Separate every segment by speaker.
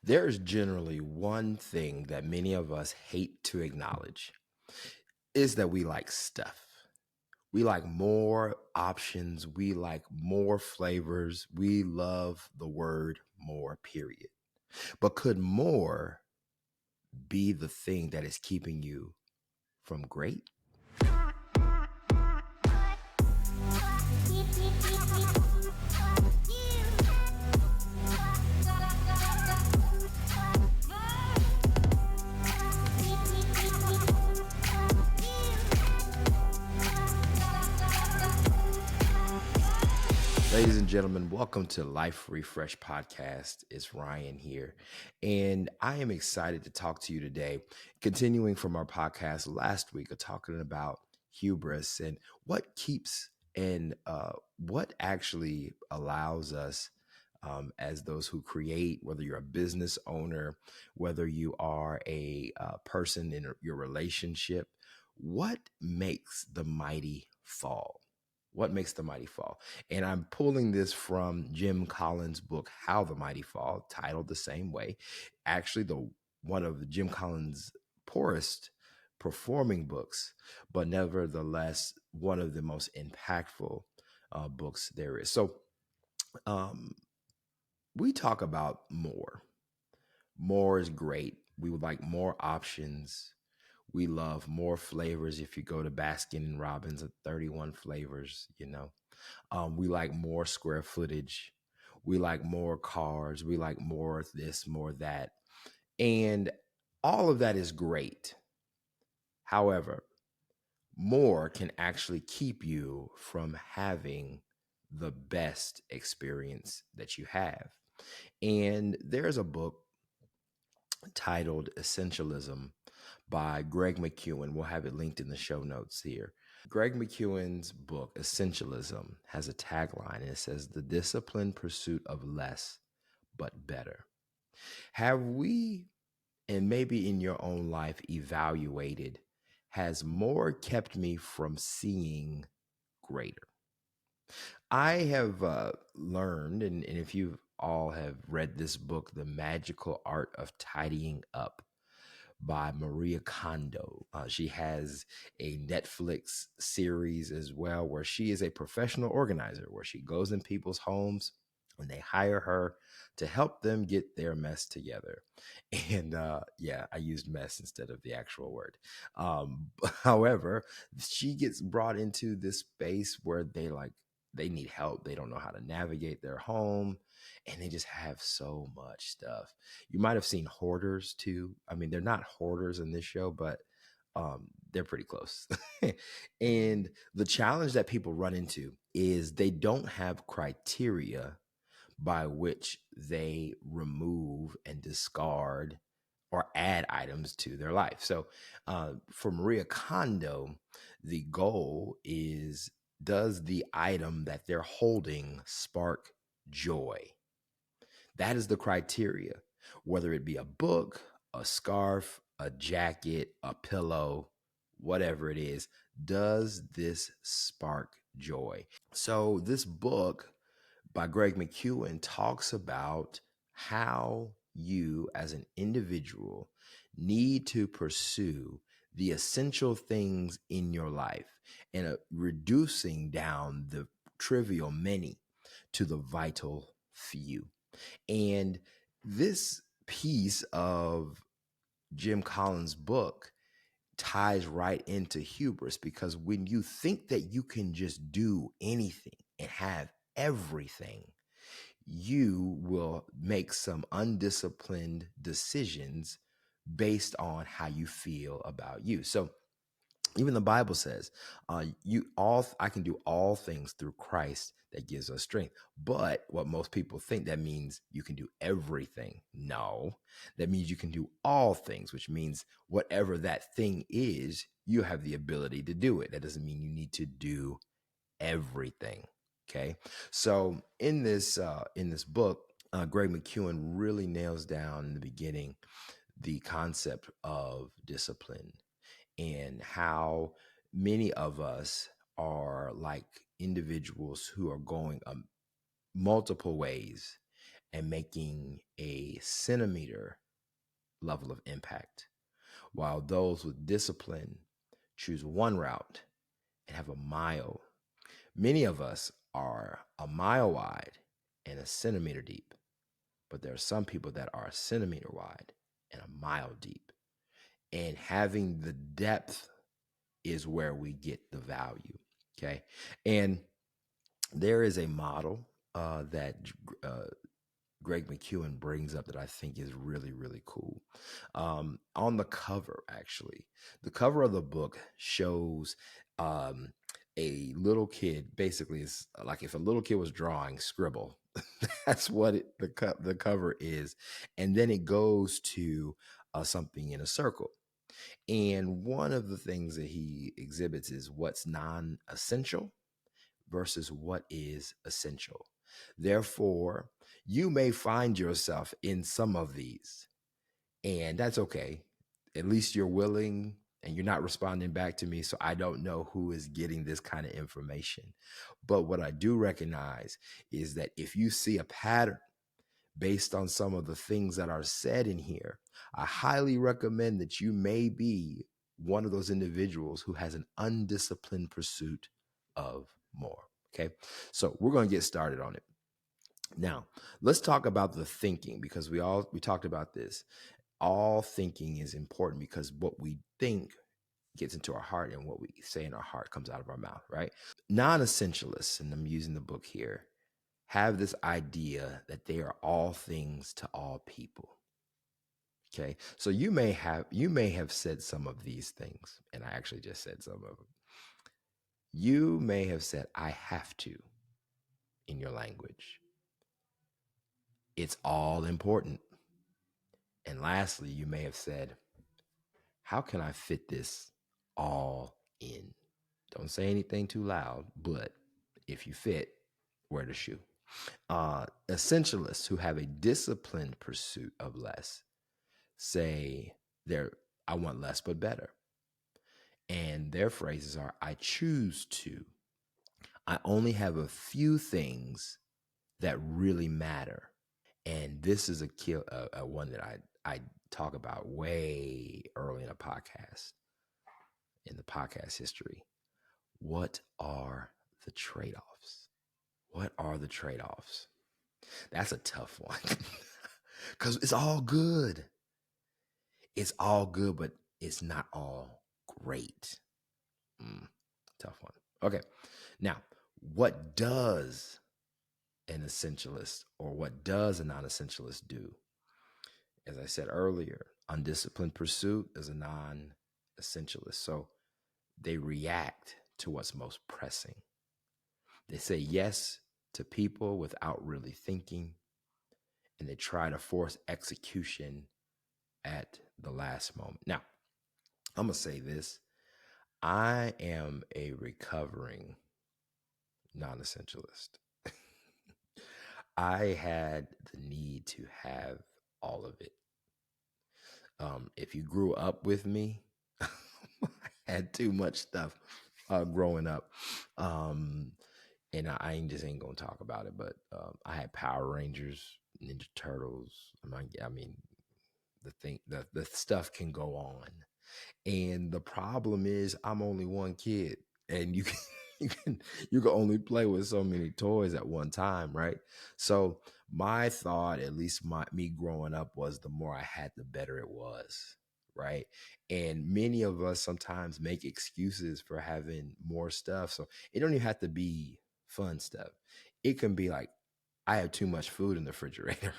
Speaker 1: There's generally one thing that many of us hate to acknowledge is that we like stuff. We like more options. We like more flavors. We love the word more, period. But could more be the thing that is keeping you from great? Ladies and gentlemen, welcome to Life Refresh Podcast. It's Ryan here, and I am excited to talk to you today. Continuing from our podcast last week, of talking about hubris and what keeps and what actually allows us as those who create, whether you're a business owner, whether you are a person in your relationship, what makes the mighty fall? What makes the mighty fall? And I'm pulling this from Jim Collins' book, How the Mighty Fall, titled the same way. Actually, the one of Jim Collins' poorest performing books, but nevertheless, one of the most impactful books there is. So um, we talk about more. More is great. We would like more options. We love more flavors. If you go to Baskin and Robbins, 31 flavors, we like more square footage. We like more cars. We like more this, more that. And all of that is great. However, more can actually keep you from having the best experience that you have. And there's a book titled Essentialism by Greg McKeown. We'll have it linked in the show notes here. Greg McKeown's book, Essentialism, has a tagline, and it says, "The disciplined pursuit of less, but better." Have we, and maybe in your own life, evaluated, has more kept me from seeing greater? I have learned, and if you all have read this book, The Magical Art of Tidying Up by Maria Kondo. She has a Netflix series as well where she is a professional organizer, where she goes in people's homes and they hire her to help them get their mess together. And I used mess instead of the actual word. However, she gets brought into this space where they need help. They don't know how to navigate their home, and they just have so much stuff. You might have seen Hoarders too. I mean, they're not hoarders in this show, but they're pretty close. And the challenge that people run into is they don't have criteria by which they remove and discard or add items to their life. So for Maria Kondo, the goal is, does the item that they're holding spark joy? That is the criteria, whether it be a book, a scarf, a jacket, a pillow, whatever it is. Does this spark joy? So this book by Greg McKeown talks about how you as an individual need to pursue the essential things in your life and reducing down the trivial many to the vital few. And this piece of Jim Collins' book ties right into hubris, because when you think that you can just do anything and have everything, you will make some undisciplined decisions based on how you feel about you. So even the Bible says, I can do all things through Christ that gives us strength. But what most people think, that means you can do everything. No, that means you can do all things, which means whatever that thing is, you have the ability to do it. That doesn't mean you need to do everything. Okay. So in this book, Greg McKeown really nails down in the beginning the concept of discipline and how many of us are like individuals who are going multiple ways and making a centimeter level of impact, while those with discipline choose one route and have a mile. Many of us are a mile wide and a centimeter deep, but there are some people that are a centimeter wide and a mile deep. And having the depth is where we get the value. Okay. And there is a model that uh, Greg McEwen brings up that I think is really, really cool. On the cover, actually, the cover of the book shows um, a little kid. Basically, it's like if a little kid was drawing scribble. That's what the cover is, and then it goes to something in a circle. And one of the things that he exhibits is what's non-essential versus what is essential. Therefore, you may find yourself in some of these, and that's okay. At least you're willing and you're not responding back to me. So I don't know who is getting this kind of information. But what I do recognize is that if you see a pattern based on some of the things that are said in here, I highly recommend that you may be one of those individuals who has an undisciplined pursuit of more. Okay. So we're going to get started on it. Now, let's talk about the thinking, because we talked about this. All thinking is important because what we think gets into our heart, and what we say in our heart comes out of our mouth, right? Non-essentialists, and I'm using the book here, have this idea that they are all things to all people. Okay. So you may have said some of these things, and I actually just said some of them. You may have said, I have to, in your language. It's all important. And lastly, you may have said, how can I fit this all in? Don't say anything too loud, but if you fit, wear the shoe. Essentialists who have a disciplined pursuit of less say I want less but better. And their phrases are, I choose to. I only have a few things that really matter. And this is a one that I talk about way early in the podcast history. What are the trade-offs? What are the trade-offs? That's a tough one. Because it's all good. It's all good, but it's not all great. Tough one. Okay. Now, what does an essentialist or what does a non-essentialist do? As I said earlier, undisciplined pursuit is a non-essentialist. So they react to what's most pressing. They say yes to people without really thinking, and they try to force execution at the last moment. Now, I'm going to say this. I am a recovering non-essentialist. I had the need to have all of it. If you grew up with me, I had too much stuff growing up. And I just ain't gonna talk about it, but I had Power Rangers, Ninja Turtles. I mean, the stuff can go on. And the problem is I'm only one kid, and you can you can only play with so many toys at one time, right? So my thought, at least me growing up, was the more I had, the better it was, right? And many of us sometimes make excuses for having more stuff. So it don't even have to be fun stuff. It can be like, I have too much food in the refrigerator.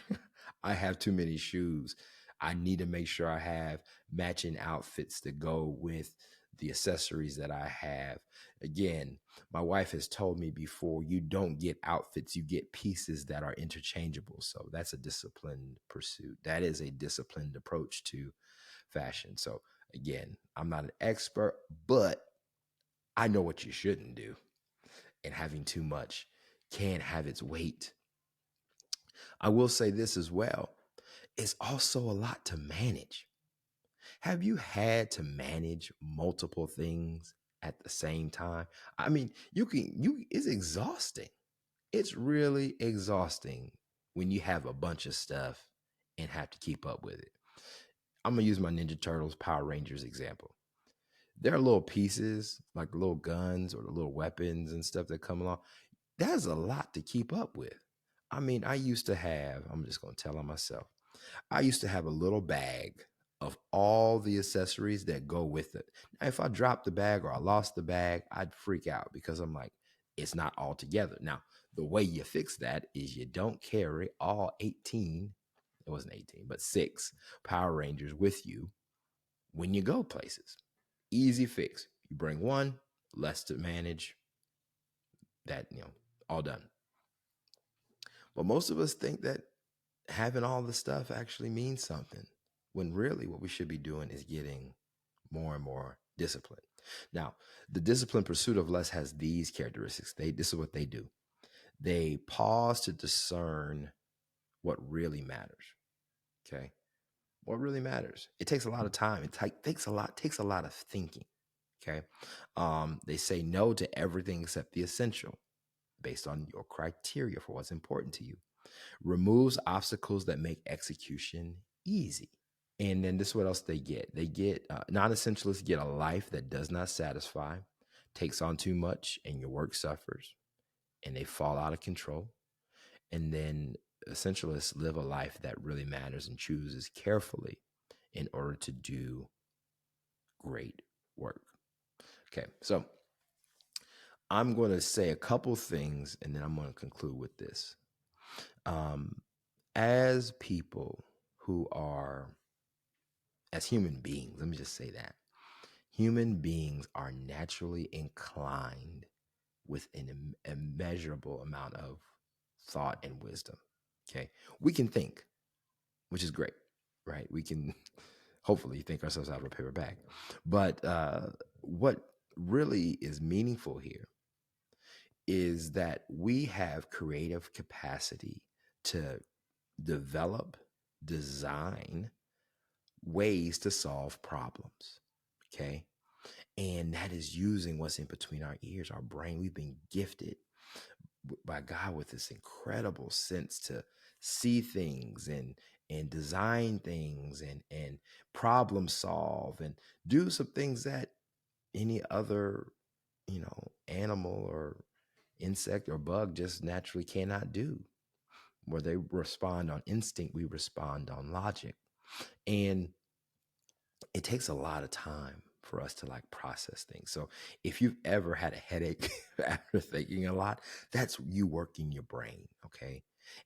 Speaker 1: I have too many shoes. I need to make sure I have matching outfits to go with the accessories that I have. Again, my wife has told me before, you don't get outfits, you get pieces that are interchangeable. So that's a disciplined pursuit. That is a disciplined approach to fashion. So again, I'm not an expert, but I know what you shouldn't do. And having too much can have its weight. I will say this as well. It's also a lot to manage. Have you had to manage multiple things at the same time? I mean, it's exhausting. It's really exhausting when you have a bunch of stuff and have to keep up with it. I'm gonna use my Ninja Turtles Power Rangers example. There are little pieces like the little guns or the little weapons and stuff that come along. That's a lot to keep up with. I mean, I used to have, I'm just gonna tell on myself. I used to have a little bag of all the accessories that go with it. Now, if I dropped the bag or I lost the bag, I'd freak out because I'm like, it's not all together. Now, the way you fix that is you don't carry all 18, it wasn't 18, but six Power Rangers with you when you go places. Easy fix. You bring one, less to manage, that, all done. But most of us think that having all the stuff actually means something when really what we should be doing is getting more and more discipline. Now, the disciplined pursuit of less has these characteristics. This is what they do. They pause to discern what really matters. Okay. What really matters? It takes a lot of time. Takes a lot of thinking. Okay. They say no to everything except the essential based on your criteria for what's important to you. Removes obstacles that make execution easy. And then this is what else they get. They get non-essentialists get a life that does not satisfy, takes on too much, and your work suffers, and they fall out of control. And then essentialists live a life that really matters and chooses carefully in order to do great work. Okay, so I'm going to say a couple things, and then I'm going to conclude with this. As people who are, as human beings, let me just say that human beings are naturally inclined with an immeasurable amount of thought and wisdom. Okay. We can think, which is great, right? We can hopefully think ourselves out of a paper bag. But what really is meaningful here is that we have creative capacity to develop, design ways to solve problems. Okay. And that is using what's in between our ears, our brain. We've been gifted by God with this incredible sense to see things and design things and problem solve and do some things that any other, animal or insect or bug just naturally cannot do. Where they respond on instinct, we respond on logic. And it takes a lot of time for us to like process things. So if you've ever had a headache after thinking a lot, that's you working your brain. Okay.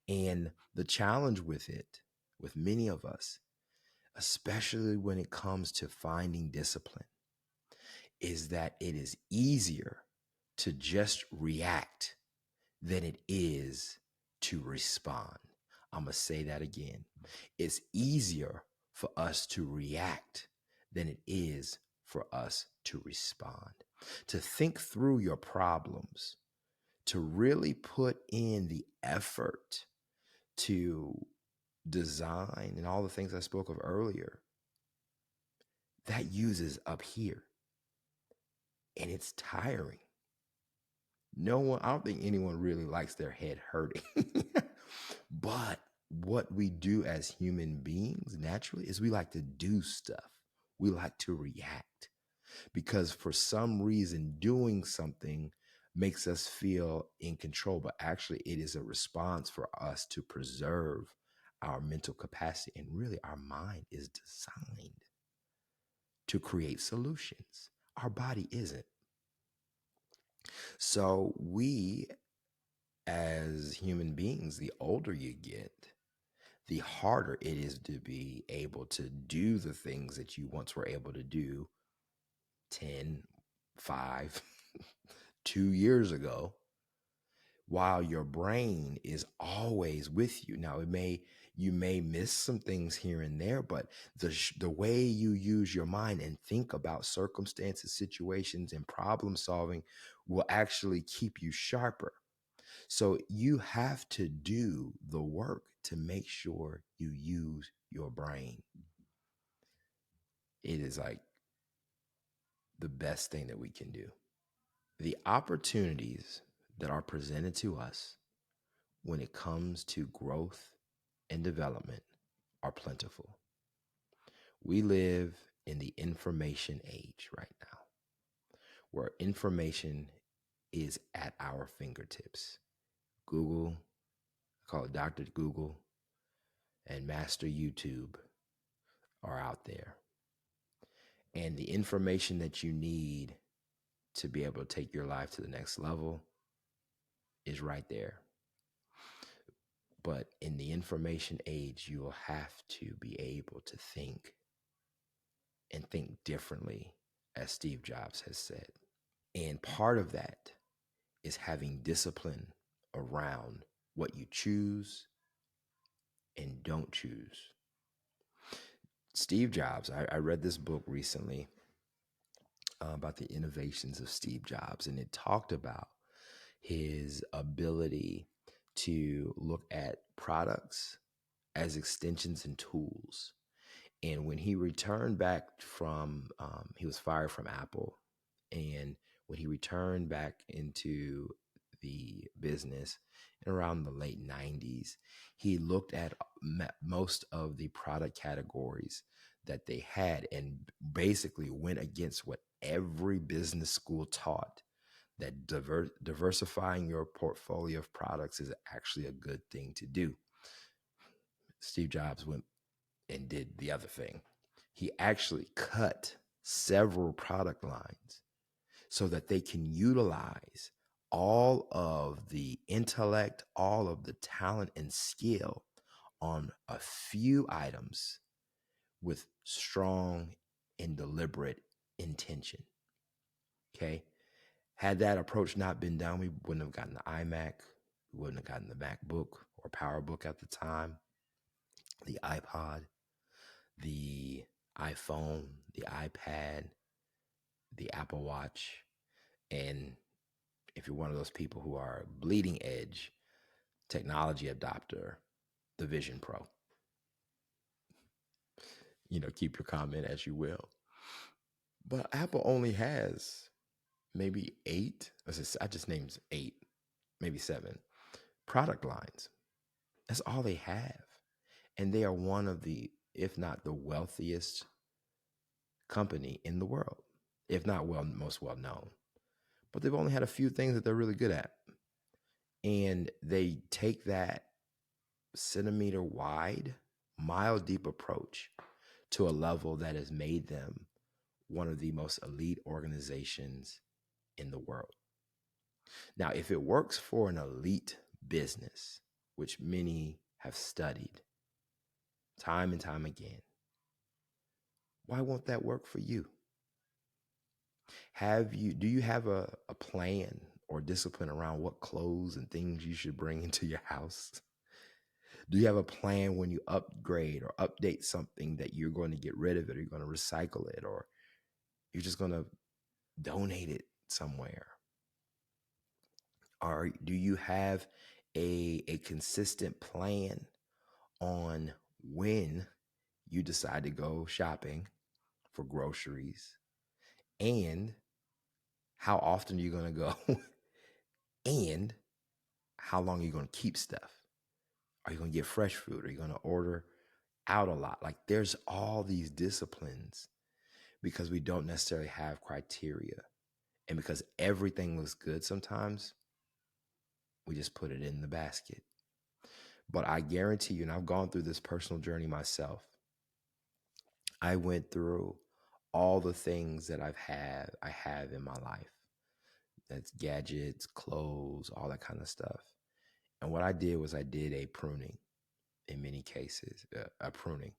Speaker 1: And the challenge with it, with many of us, especially when it comes to finding discipline, is that it is easier to just react than it is to respond. I'm going to say that again. It's easier for us to react than it is for us to respond. To think through your problems, to really put in the effort to design and all the things I spoke of earlier, that uses up here. And it's tiring. I don't think anyone really likes their head hurting. But what we do as human beings naturally is we like to do stuff. We like to react because for some reason doing something makes us feel in control, but actually it is a response for us to preserve our mental capacity. And really our mind is designed to create solutions. Our body isn't. So we as human beings, the older you get, the harder it is to be able to do the things that you once were able to do 10, 5, 2 years ago, while your brain is always with you. Now, you may miss some things here and there, but the way you use your mind and think about circumstances, situations, and problem solving will actually keep you sharper. So you have to do the work to make sure you use your brain. It is like the best thing that we can do. The opportunities that are presented to us when it comes to growth and development are plentiful. We live in the information age right now, where information is at our fingertips. Google, I call it Dr. Google, and Master YouTube are out there. And the information that you need to be able to take your life to the next level is right there. But in the information age, you will have to be able to think and think differently, as Steve Jobs has said. And part of that is having discipline around what you choose and don't choose. Steve Jobs, I read this book recently about the innovations of Steve Jobs, and it talked about his ability to look at products as extensions and tools. And when he returned back from, he was fired from Apple. And when he returned back into the business in around the late 90s, he looked at most of the product categories that they had and basically went against what every business school taught, that diversifying your portfolio of products is actually a good thing to do. Steve Jobs went and did the other thing. He actually cut several product lines so that they can utilize all of the intellect, all of the talent and skill on a few items with strong and deliberate intention. Okay. Had that approach not been done, we wouldn't have gotten the iMac, we wouldn't have gotten the MacBook or PowerBook at the time, the iPod, the iPhone, the iPad, the Apple Watch, and if you're one of those people who are bleeding edge technology adopter, the Vision Pro. Keep your comment as you will. But Apple only has maybe 8, I just named 8, maybe 7 product lines. That's all they have. And they are one of the, if not the wealthiest company in the world, if not most well known. But they've only had a few things that they're really good at. And they take that centimeter wide, mile deep approach to a level that has made them one of the most elite organizations in the world. Now, if it works for an elite business, which many have studied time and time again, why won't that work for you? Do you have a plan or discipline around what clothes and things you should bring into your house? Do you have a plan when you upgrade or update something that you're going to get rid of it, or you're going to recycle it, or you're just going to donate it somewhere? Or do you have a consistent plan on when you decide to go shopping for groceries, and how often you're going to go and how long you're going to keep stuff? Are you going to get fresh food? Are you going to order out a lot? Like, there's all these disciplines because we don't necessarily have criteria. And because everything looks good sometimes, we just put it in the basket. But I guarantee you, and I've gone through this personal journey myself, I went through all the things that I have in my life. That's gadgets, clothes, all that kind of stuff. And what I did was I did a pruning in many cases, a pruning.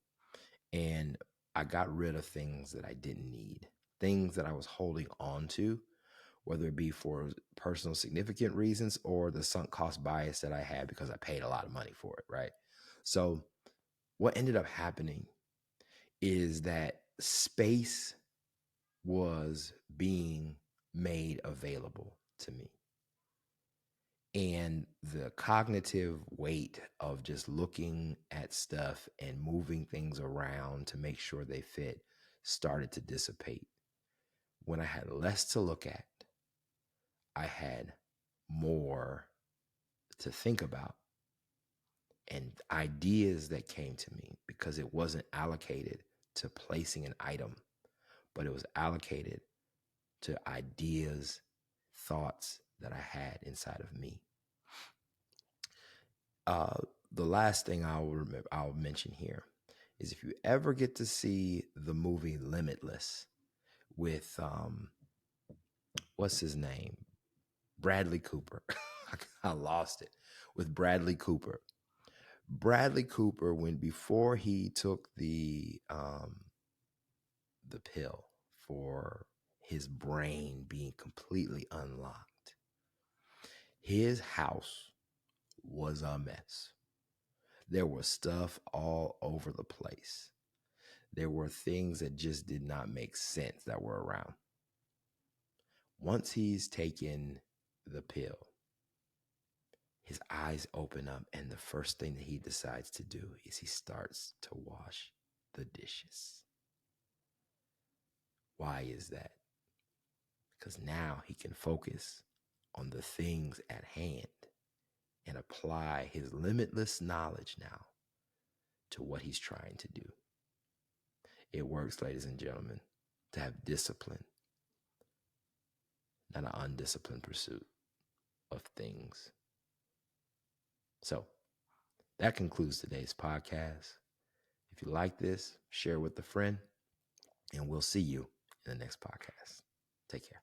Speaker 1: And I got rid of things that I didn't need, things that I was holding on to, whether it be for personal significant reasons or the sunk cost bias that I had because I paid a lot of money for it, right? So what ended up happening is that space was being made available to me. And the cognitive weight of just looking at stuff and moving things around to make sure they fit started to dissipate. When I had less to look at, I had more to think about. and ideas that came to me, because it wasn't allocated to placing an item, but it was allocated to ideas, thoughts that I had inside of me. Uh, the last thing I'll mention here is, if you ever get to see the movie Limitless with what's his name, Bradley Cooper. I lost it. With Bradley Cooper. Bradley Cooper, when before he took the pill for his brain being completely unlocked, his house was a mess. There was stuff all over the place. There were things that just did not make sense that were around. Once he's taken the pill, his eyes open up, and the first thing that he decides to do is he starts to wash the dishes. Why is that? Because now he can focus on the things at hand and apply his limitless knowledge now to what he's trying to do. It works, ladies and gentlemen, to have discipline, not an undisciplined pursuit of things. So that concludes today's podcast. If you like this, share with a friend, and we'll see you in the next podcast. Take care.